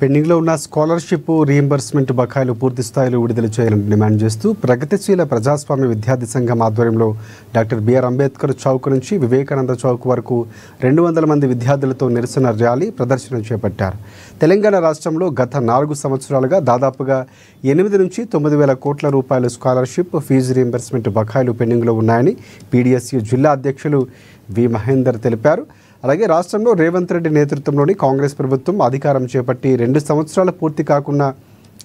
పెండింగ్లో ఉన్న scholarship reimbursement బకాయిలు పూర్తి స్థాయిలో విడుదల చేయాలని డిమాండ్ చేస్తూ ప్రగతిశీల ప్రజాస్వామ్య విద్యార్థి సంఘం ఆధ్వర్యంలో డాక్టర్ బిఆర్ అంబేద్కర్ చౌక్ నుంచి వివేకానంద చౌక్ వరకు 200 మంది విద్యార్థులతో నిరసన ర్యాలీ ప్రదర్శన చేపట్టారు. తెలంగాణ రాష్ట్రంలో గత 4 సంవత్సరాలుగా దాదాపుగా 8 నుంచి 9 వేల కోట్ల రూపాయల స్కాలర్షిప్ ఫీజు రీయింబర్స్మెంట్ బకాయిలు పెండింగ్లో ఉన్నాయని పీడీఎస్యూ జిల్లా అధ్యక్షులు వి మహేందర్ తెలిపారు. అలాగే రాష్ట్రంలో రేవంత్ రెడ్డి నేతృత్వంలోని కాంగ్రెస్ ప్రభుత్వం అధికారం చేపట్టి 2 సంవత్సరాలు పూర్తి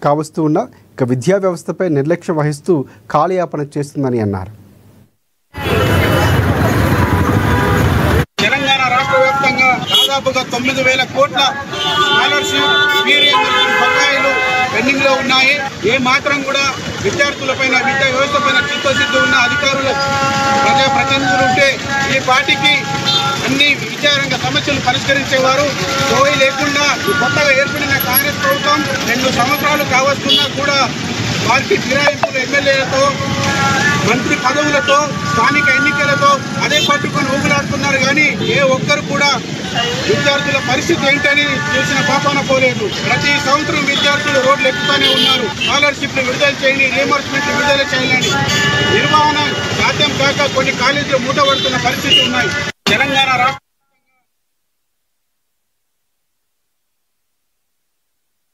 కావస్తూ ఉన్న ఇక విద్యా వ్యవస్థపై నిర్లక్ష్యం వహిస్తూ కాలయాపన చేస్తుందని అన్నారు. తెలంగాణ రాష్ట్ర వ్యాప్తంగా దాదాపుగా 9,000 కోట్ల స్కాలర్షిప్ ఫీ రీయింబర్స్మెంట్ బకాయిలు పెండింగ్ లో ఉన్నాయి. ఏ మాత్రం కూడా విద్యార్థులపైన విద్యా వ్యవస్థపైన చిత్తశుద్ధి ఉన్న అధికారులు ప్రజాప్రతినిధులు ఉంటే ఈ పార్టీకి అన్ని విద్యారంగ సమస్యలు పరిష్కరించేవారు. సోయి లేకుండా కొత్తగా ఏర్పడిన కాంగ్రెస్ ప్రభుత్వం 2 సంవత్సరాలు కావస్తున్నా కూడా పార్టీ ఫిరాయింపులు ఎమ్మెల్యేలతో మంత్రి పదవులతో స్థానిక ఎన్నికలతో అదే పట్టుకొని ఊగులాడుతున్నారు. కానీ ఏ ఒక్కరు కూడా విద్యార్థుల పరిస్థితి ఏంటని చూసిన పాపాన పోలేదు. ప్రతి సంవత్సరం విద్యార్థులు రోడ్లు ఎక్కుతూనే ఉన్నారు. స్కాలర్షిప్లు విడుదల చేయండి, రీయింబర్స్మెంట్లు విడుదల చేయాలని నిర్వహణ సాధ్యం కాక కొన్ని కాలేజీలు మూతపడుతున్న పరిస్థితి ఉన్నాయి. తెలంగాణ రాష్ట్ర